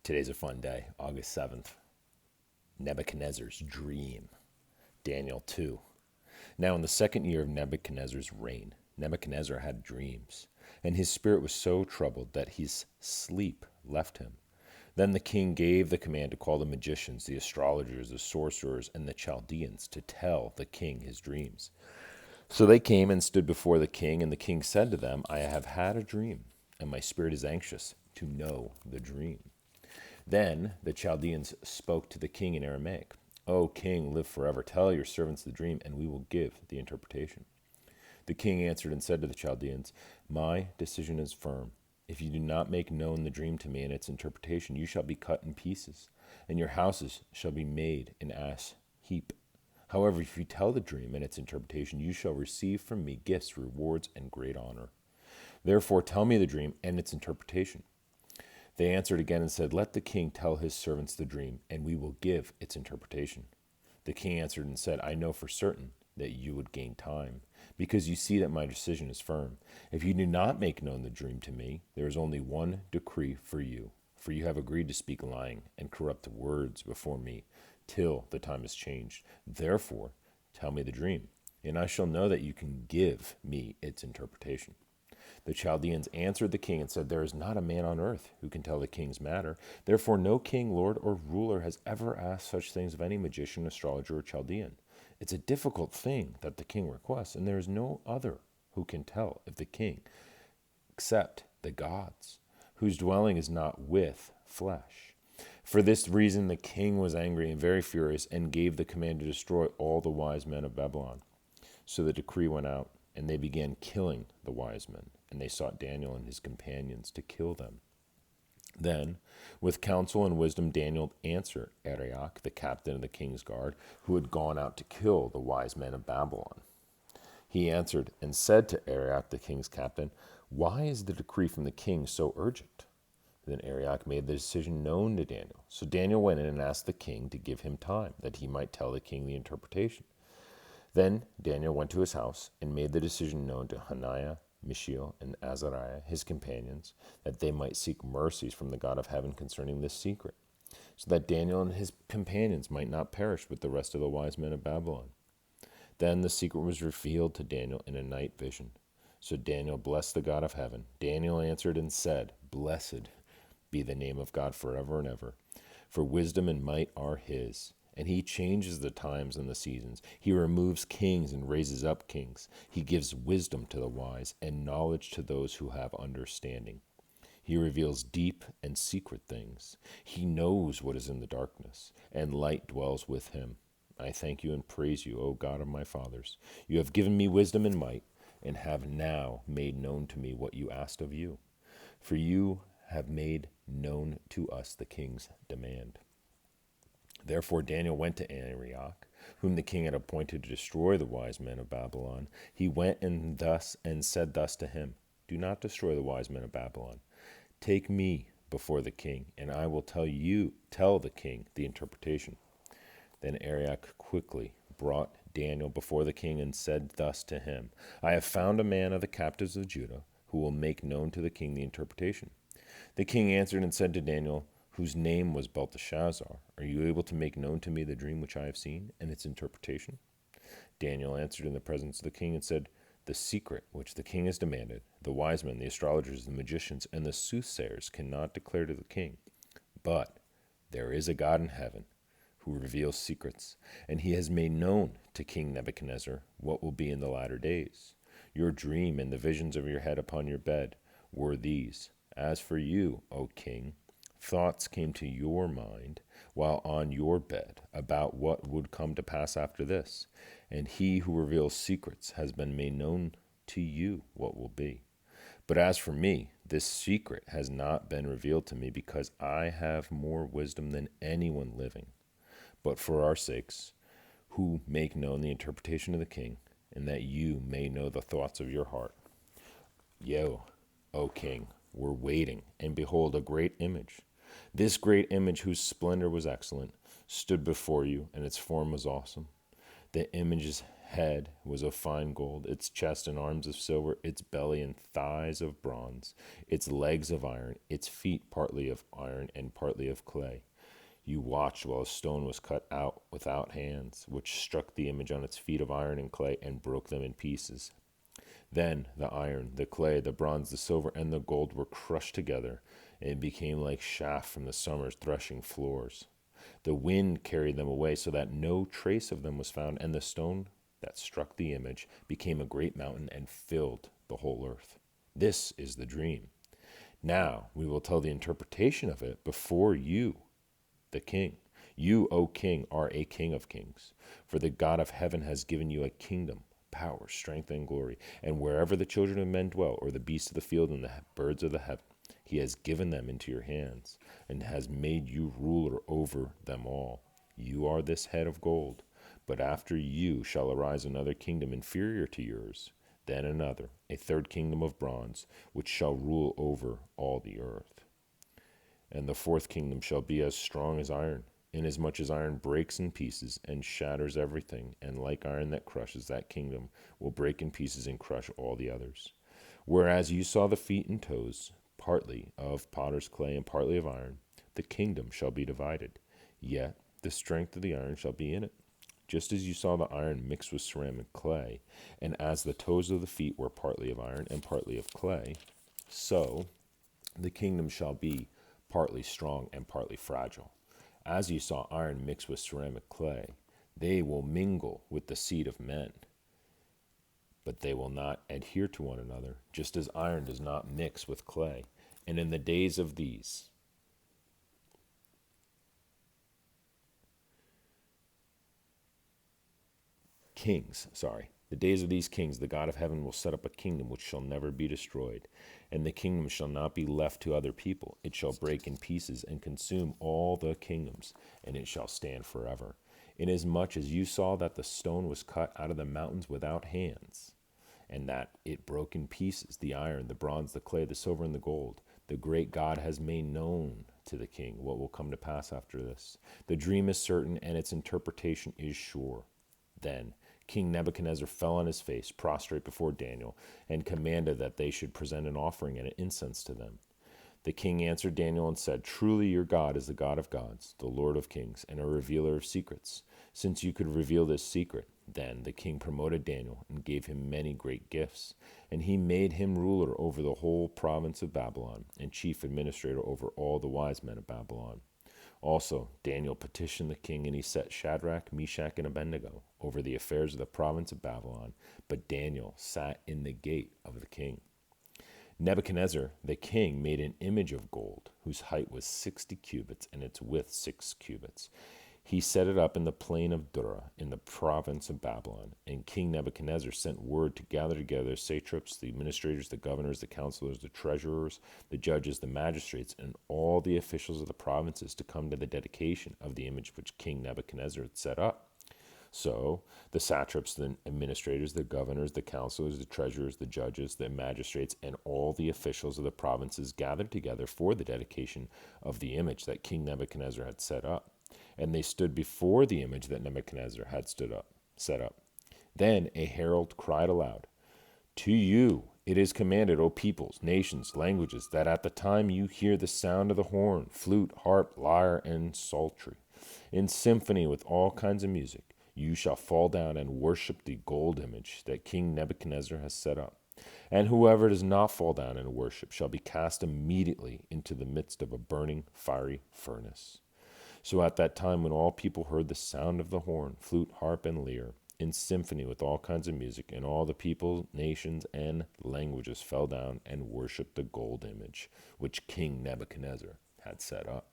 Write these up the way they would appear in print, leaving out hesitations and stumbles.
Today's a fun day, August 7th. Nebuchadnezzar's dream. Daniel 2. Now in the second year of Nebuchadnezzar's reign, Nebuchadnezzar had dreams, and his spirit was so troubled that his sleep left him. Then the king gave the command to call the magicians, the astrologers, the sorcerers, and the Chaldeans to tell the king his dreams. So they came and stood before the king, and the king said to them, I have had a dream, and my spirit is anxious to know the dream. Then the Chaldeans spoke to the king in Aramaic. O king, live forever. Tell your servants the dream, and we will give the interpretation. The king answered and said to the Chaldeans, My decision is firm. If you do not make known the dream to me and its interpretation, you shall be cut in pieces, and your houses shall be made an ash heap. However, if you tell the dream and its interpretation, you shall receive from me gifts, rewards, and great honor. Therefore tell me the dream and its interpretation. They answered again and said, Let the king tell his servants the dream, and we will give its interpretation. The king answered and said, I know for certain that you would gain time, because you see that my decision is firm. If you do not make known the dream to me, there is only one decree for you have agreed to speak lying and corrupt words before me till the time is changed. Therefore, tell me the dream, and I shall know that you can give me its interpretation. The Chaldeans answered the king and said, There is not a man on earth who can tell the king's matter. Therefore no king, lord, or ruler has ever asked such things of any magician, astrologer, or Chaldean. It's a difficult thing that the king requests, and there is no other who can tell if the king, except the gods, whose dwelling is not with flesh. For this reason the king was angry and very furious, and gave the command to destroy all the wise men of Babylon. So the decree went out, and they began killing the wise men, and they sought Daniel and his companions to kill them. Then, with counsel and wisdom, Daniel answered Arioch, the captain of the king's guard, who had gone out to kill the wise men of Babylon. He answered and said to Arioch, the king's captain, Why is the decree from the king so urgent? Then Arioch made the decision known to Daniel. So Daniel went in and asked the king to give him time, that he might tell the king the interpretation. Then Daniel went to his house and made the decision known to Hananiah, Mishael, and Azariah, his companions, that they might seek mercies from the God of heaven concerning this secret, so that Daniel and his companions might not perish with the rest of the wise men of Babylon. Then the secret was revealed to Daniel in a night vision. So Daniel blessed the God of heaven. Daniel answered and said, Blessed be the name of God forever and ever, for wisdom and might are his. And he changes the times and the seasons. He removes kings and raises up kings. He gives wisdom to the wise and knowledge to those who have understanding. He reveals deep and secret things. He knows what is in the darkness, and light dwells with him. I thank you and praise you, O God of my fathers. You have given me wisdom and might, and have now made known to me what you asked of you. For you have made known to us the king's demand. Therefore Daniel went to Arioch, whom the king had appointed to destroy the wise men of Babylon. He went and said thus to him, Do not destroy the wise men of Babylon. Take me before the king, and I will tell the king the interpretation. Then Arioch quickly brought Daniel before the king and said thus to him, I have found a man of the captives of Judah who will make known to the king the interpretation. The king answered and said to Daniel, whose name was Belteshazzar, Are you able to make known to me the dream which I have seen and its interpretation? Daniel answered in the presence of the king and said, The secret which the king has demanded, the wise men, the astrologers, the magicians, and the soothsayers cannot declare to the king. But there is a God in heaven who reveals secrets, and he has made known to King Nebuchadnezzar what will be in the latter days. Your dream and the visions of your head upon your bed were these. As for you, O king, thoughts came to your mind while on your bed about what would come to pass after this, and he who reveals secrets has been made known to you what will be. But as for me, this secret has not been revealed to me, because I have more wisdom than anyone living. But for our sakes, who make known the interpretation of the king, and that you may know the thoughts of your heart. O king, we're waiting, and behold, a great image. This great image, whose splendor was excellent, stood before you, and its form was awesome. The image's head was of fine gold, its chest and arms of silver, its belly and thighs of bronze, its legs of iron, its feet partly of iron and partly of clay. You watched while a stone was cut out without hands, which struck the image on its feet of iron and clay and broke them in pieces. Then the iron, the clay, the bronze, the silver, and the gold were crushed together, and it became like chaff from the summer's threshing floors. The wind carried them away so that no trace of them was found, and the stone that struck the image became a great mountain and filled the whole earth. This is the dream. Now we will tell the interpretation of it before you, the king. You, O king, are a king of kings, for the God of heaven has given you a kingdom, power, strength, and glory. And wherever the children of men dwell, or the beasts of the field and the birds of the heaven, he has given them into your hands, and has made you ruler over them all. You are this head of gold, but after you shall arise another kingdom inferior to yours, then another, a third kingdom of bronze, which shall rule over all the earth. And the fourth kingdom shall be as strong as iron, inasmuch as iron breaks in pieces and shatters everything, and like iron that crushes, that kingdom will break in pieces and crush all the others. Whereas you saw the feet and toes, partly of potter's clay and partly of iron, the kingdom shall be divided, yet the strength of the iron shall be in it. Just as you saw the iron mixed with ceramic clay, and as the toes of the feet were partly of iron and partly of clay, so the kingdom shall be partly strong and partly fragile. As you saw iron mixed with ceramic clay, they will mingle with the seed of men, but they will not adhere to one another, just as iron does not mix with clay. And in the days of these the days of these kings, the God of heaven will set up a kingdom which shall never be destroyed, and the kingdom shall not be left to other people. It shall break in pieces and consume all the kingdoms, and it shall stand forever. Inasmuch as you saw that the stone was cut out of the mountains without hands, and that it broke in pieces the iron, the bronze, the clay, the silver, and the gold, the great God has made known to the king what will come to pass after this. The dream is certain, and its interpretation is sure. Then King Nebuchadnezzar fell on his face, prostrate before Daniel, and commanded that they should present an offering and an incense to them. The king answered Daniel and said, Truly your God is the God of gods, the Lord of kings, and a revealer of secrets. Since you could reveal this secret, then the king promoted Daniel and gave him many great gifts. And he made him ruler over the whole province of Babylon, and chief administrator over all the wise men of Babylon. Also, Daniel petitioned the king, and he set Shadrach, Meshach, and Abednego over the affairs of the province of Babylon. But Daniel sat in the gate of the king. Nebuchadnezzar, the king, made an image of gold, whose height was 60 cubits, and its width 6 cubits. He set it up in the plain of Dura, in the province of Babylon. And King Nebuchadnezzar sent word to gather together satraps, the administrators, the governors, the counselors, the treasurers, the judges, the magistrates, and all the officials of the provinces to come to the dedication of the image which King Nebuchadnezzar had set up. So the satraps, the administrators, the governors, the counselors, the treasurers, the judges, the magistrates, and all the officials of the provinces gathered together for the dedication of the image that King Nebuchadnezzar had set up. And they stood before the image that Nebuchadnezzar had set up. Then a herald cried aloud, To you it is commanded, O peoples, nations, languages, that at the time you hear the sound of the horn, flute, harp, lyre, and psaltery, in symphony with all kinds of music, you shall fall down and worship the gold image that King Nebuchadnezzar has set up. And whoever does not fall down and worship shall be cast immediately into the midst of a burning, fiery furnace. So at that time, when all people heard the sound of the horn, flute, harp, and lyre, in symphony with all kinds of music, and all the people, nations, and languages fell down and worshipped the gold image which King Nebuchadnezzar had set up.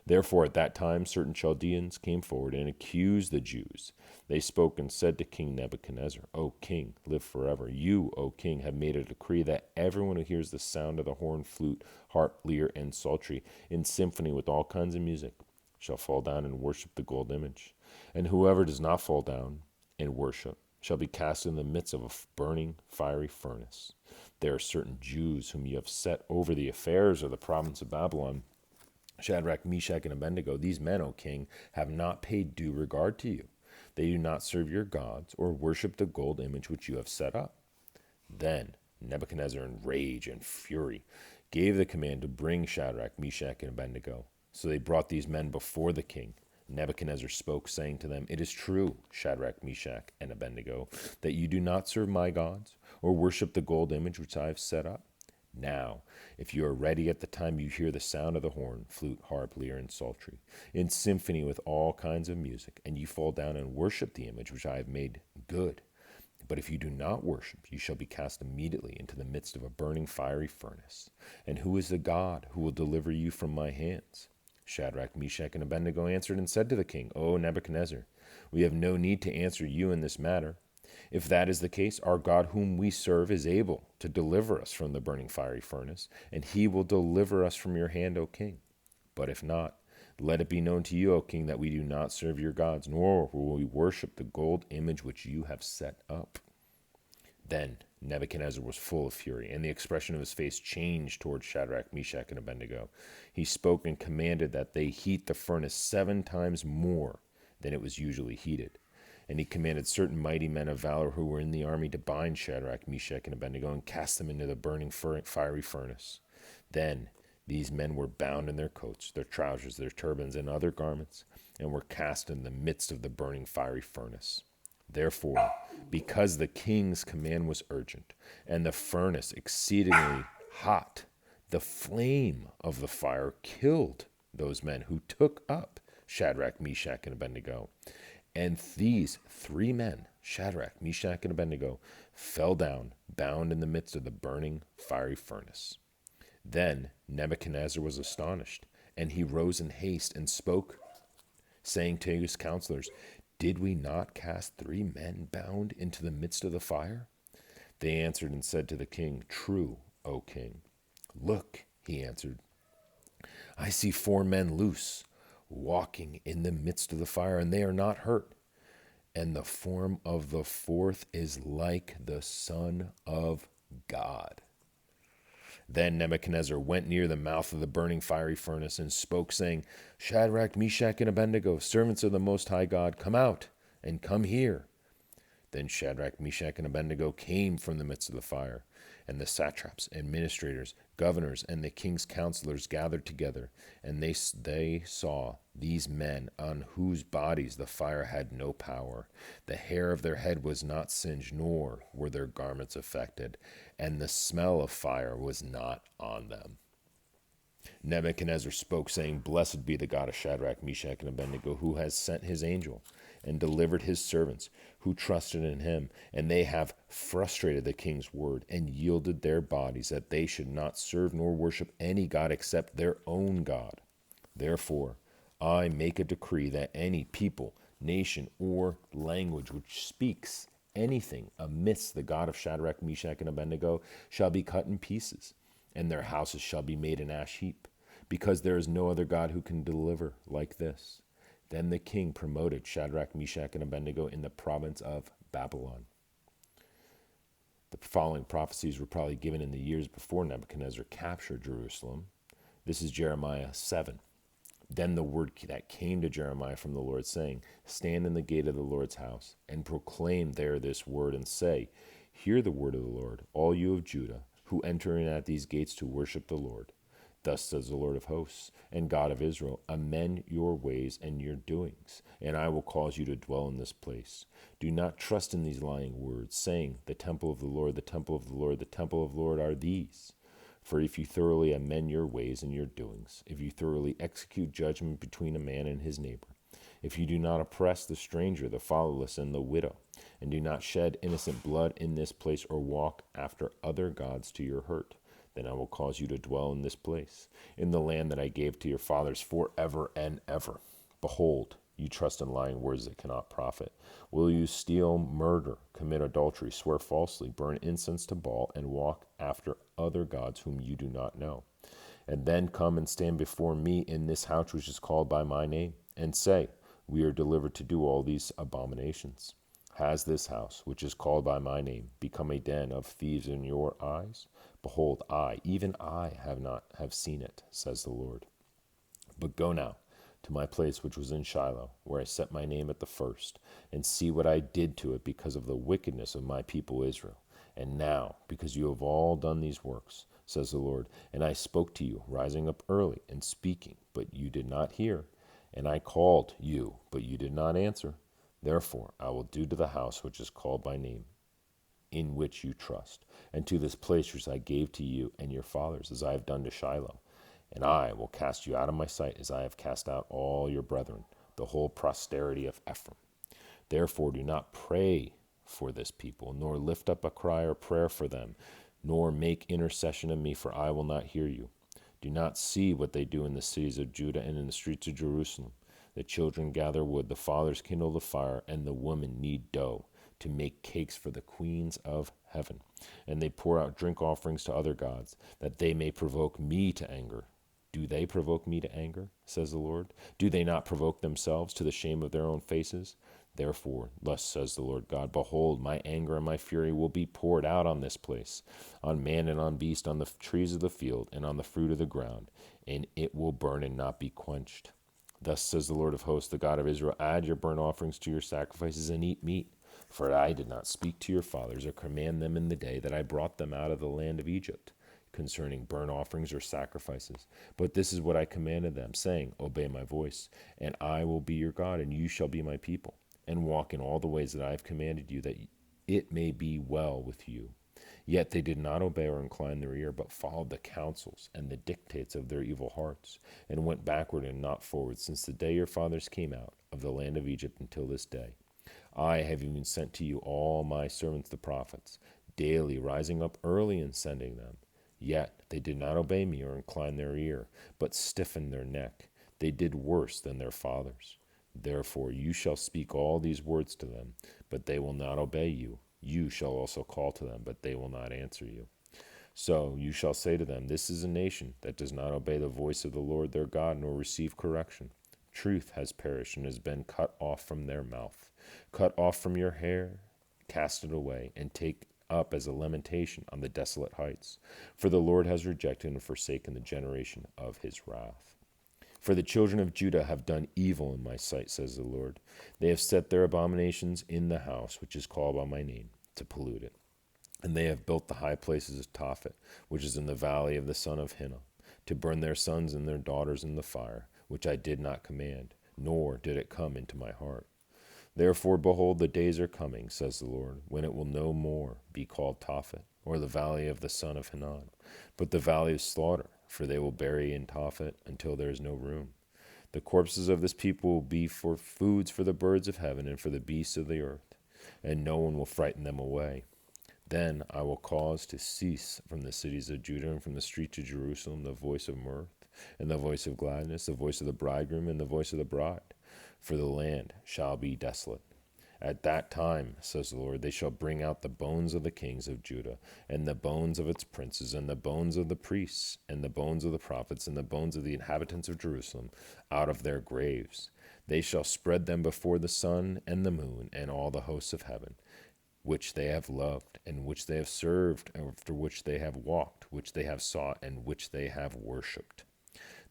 Therefore at that time certain Chaldeans came forward and accused the Jews. They spoke and said to King Nebuchadnezzar, O king, live forever. You, O king, have made a decree that everyone who hears the sound of the horn, flute, harp, lyre, and psaltery, in symphony with all kinds of music, shall fall down and worship the gold image. And whoever does not fall down and worship shall be cast in the midst of a burning, fiery furnace. There are certain Jews whom you have set over the affairs of the province of Babylon, Shadrach, Meshach, and Abednego. These men, O king, have not paid due regard to you. they do not serve your gods or worship the gold image which you have set up. Then Nebuchadnezzar, in rage and fury, gave the command to bring Shadrach, Meshach, and Abednego. So they brought these men before the king. Nebuchadnezzar spoke, saying to them, "It is true, Shadrach, Meshach, and Abednego, that you do not serve my gods or worship the gold image which I have set up. Now, if you are ready at the time you hear the sound of the horn, flute, harp, lyre, and psaltery, in symphony with all kinds of music, and you fall down and worship the image which I have made, good. But if you do not worship, you shall be cast immediately into the midst of a burning fiery furnace. And who is the God who will deliver you from my hands?" Shadrach, Meshach, and Abednego answered and said to the king, "O Nebuchadnezzar, we have no need to answer you in this matter. If that is the case, our God whom we serve is able to deliver us from the burning fiery furnace, and he will deliver us from your hand, O king. But if not, let it be known to you, O king, that we do not serve your gods, nor will we worship the gold image which you have set up." Then Nebuchadnezzar was full of fury, and the expression of his face changed toward Shadrach, Meshach, and Abednego. He spoke and commanded that they heat the furnace 7 times more than it was usually heated. And he commanded certain mighty men of valor who were in the army to bind Shadrach, Meshach, and Abednego and cast them into the burning fiery furnace. Then these men were bound in their coats, their trousers, their turbans, and other garments, and were cast in the midst of the burning fiery furnace. Therefore, because the king's command was urgent, and the furnace exceedingly hot, the flame of the fire killed those men who took up Shadrach, Meshach, and Abednego. And these 3 men, Shadrach, Meshach, and Abednego, fell down, bound in the midst of the burning fiery furnace. Then Nebuchadnezzar was astonished, and he rose in haste and spoke, saying to his counselors, "Did we not cast 3 men bound into the midst of the fire?" They answered and said to the king, "True, O king." "Look," he answered, "I see 4 men loose, walking in the midst of the fire, and they are not hurt. And the form of the 4th is like the Son of God." Then Nebuchadnezzar went near the mouth of the burning fiery furnace and spoke, saying, "Shadrach, Meshach, and Abednego, servants of the Most High God, come out and come here." Then Shadrach, Meshach, and Abednego came from the midst of the fire, and the satraps, administrators, governors, and the king's counselors gathered together, and they saw these men on whose bodies the fire had no power. The hair of their head was not singed, nor were their garments affected, and the smell of fire was not on them. Nebuchadnezzar spoke, saying, "Blessed be the God of Shadrach, Meshach, and Abednego, who has sent his angel and delivered his servants who trusted in him, and they have frustrated the king's word and yielded their bodies that they should not serve nor worship any god except their own God. Therefore, I make a decree that any people, nation, or language which speaks anything amidst the God of Shadrach, Meshach, and Abednego shall be cut in pieces, and their houses shall be made an ash heap, because there is no other God who can deliver like this." Then the king promoted Shadrach, Meshach, and Abednego in the province of Babylon. The following prophecies were probably given in the years before Nebuchadnezzar captured Jerusalem. This is Jeremiah 7. Then the word that came to Jeremiah from the Lord, saying, "Stand in the gate of the Lord's house, and proclaim there this word, and say, Hear the word of the Lord, all you of Judah, who enter in at these gates to worship the Lord. Thus says the Lord of hosts and God of Israel, amend your ways and your doings, and I will cause you to dwell in this place. Do not trust in these lying words, saying, The temple of the Lord, the temple of the Lord, the temple of the Lord are these. For if you thoroughly amend your ways and your doings, if you thoroughly execute judgment between a man and his neighbor, if you do not oppress the stranger, the fatherless, and the widow, and do not shed innocent blood in this place or walk after other gods to your hurt, then I will cause you to dwell in this place, in the land that I gave to your fathers forever and ever. Behold, you trust in lying words that cannot profit. Will you steal, murder, commit adultery, swear falsely, burn incense to Baal, and walk after other gods whom you do not know? And then come and stand before me in this house which is called by my name, and say, We are delivered to do all these abominations. Has this house, which is called by my name, become a den of thieves in your eyes? Behold, I, even I, have seen it, says the Lord. But go now to my place which was in Shiloh, where I set my name at the first, and see what I did to it because of the wickedness of my people Israel. And now, because you have all done these works, says the Lord, and I spoke to you, rising up early and speaking, but you did not hear, and I called you, but you did not answer. Therefore I will do to the house which is called by name, in which you trust, and to this place which I gave to you and your fathers, as I have done to Shiloh. And I will cast you out of my sight, as I have cast out all your brethren, the whole posterity of Ephraim. Therefore do not pray for this people, nor lift up a cry or prayer for them, nor make intercession of me, for I will not hear you. Do not see what they do in the cities of Judah and in the streets of Jerusalem. The children gather wood, the fathers kindle the fire, and the women knead dough to make cakes for the queens of heaven. And they pour out drink offerings to other gods, that they may provoke me to anger. Do they provoke me to anger, says the Lord? Do they not provoke themselves to the shame of their own faces? Therefore, thus says the Lord God, behold, my anger and my fury will be poured out on this place, on man and on beast, on the trees of the field, and on the fruit of the ground, and it will burn and not be quenched. Thus says the Lord of hosts, the God of Israel, add your burnt offerings to your sacrifices and eat meat. For I did not speak to your fathers or command them in the day that I brought them out of the land of Egypt concerning burnt offerings or sacrifices. But this is what I commanded them, saying, obey my voice, and I will be your God, and you shall be my people, and walk in all the ways that I have commanded you, that it may be well with you. Yet they did not obey or incline their ear, but followed the counsels and the dictates of their evil hearts, and went backward and not forward, since the day your fathers came out of the land of Egypt until this day. I have even sent to you all my servants the prophets, daily rising up early and sending them. Yet they did not obey me or incline their ear, but stiffened their neck. They did worse than their fathers. Therefore you shall speak all these words to them, but they will not obey you. You shall also call to them, but they will not answer you. So you shall say to them, this is a nation that does not obey the voice of the Lord their God, nor receive correction. Truth has perished and has been cut off from their mouth. Cut off from your hair, cast it away, and take up as a lamentation on the desolate heights. For the Lord has rejected and forsaken the generation of his wrath. For the children of Judah have done evil in my sight, says the Lord. They have set their abominations in the house which is called by my name, to pollute it. And they have built the high places of Tophet, which is in the valley of the son of Hinnom, to burn their sons and their daughters in the fire, which I did not command, nor did it come into my heart. Therefore, behold, the days are coming, says the Lord, when it will no more be called Tophet, or the valley of the son of Hinnom, but the valley of slaughter, for they will bury in Tophet until there is no room. The corpses of this people will be for foods for the birds of heaven and for the beasts of the earth, and no one will frighten them away. Then I will cause to cease from the cities of Judah and from the streets of Jerusalem the voice of mirth, and the voice of gladness, the voice of the bridegroom, and the voice of the bride. For the land shall be desolate. At that time, says the Lord, they shall bring out the bones of the kings of Judah, and the bones of its princes, and the bones of the priests, and the bones of the prophets, and the bones of the inhabitants of Jerusalem, out of their graves. They shall spread them before the sun and the moon, and all the hosts of heaven, which they have loved, and which they have served, after which they have walked, which they have sought, and which they have worshipped.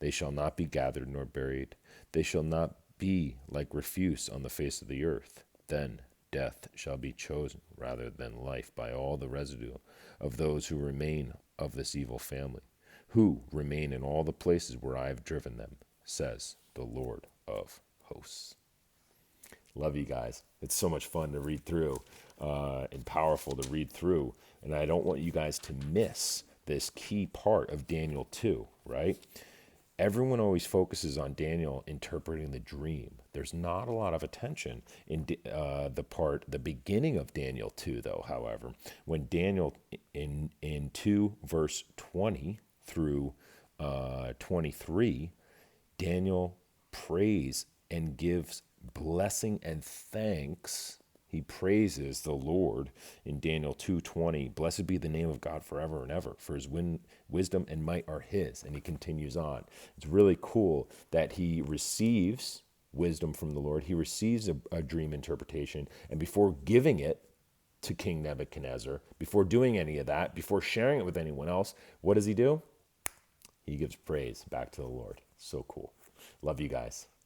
They shall not be gathered nor buried. They shall not be like refuse on the face of the earth. Then death shall be chosen rather than life by all the residue of those who remain of this evil family, who remain in all the places where I have driven them, says the Lord of hosts. Love you guys. It's so much fun to read through and powerful to read through. And I don't want you guys to miss this key part of Daniel 2, right? Everyone always focuses on Daniel interpreting the dream. There's not a lot of attention in the beginning of Daniel 2, though, however, when Daniel in 2 verse 20 through 23, Daniel prays and gives blessing and thanks. He praises the Lord in Daniel 2:20. Blessed be the name of God forever and ever, for his wisdom and might are his. And he continues on. It's really cool that he receives wisdom from the Lord. He receives a dream interpretation. And before giving it to King Nebuchadnezzar, before doing any of that, before sharing it with anyone else, what does he do? He gives praise back to the Lord. So cool. Love you guys.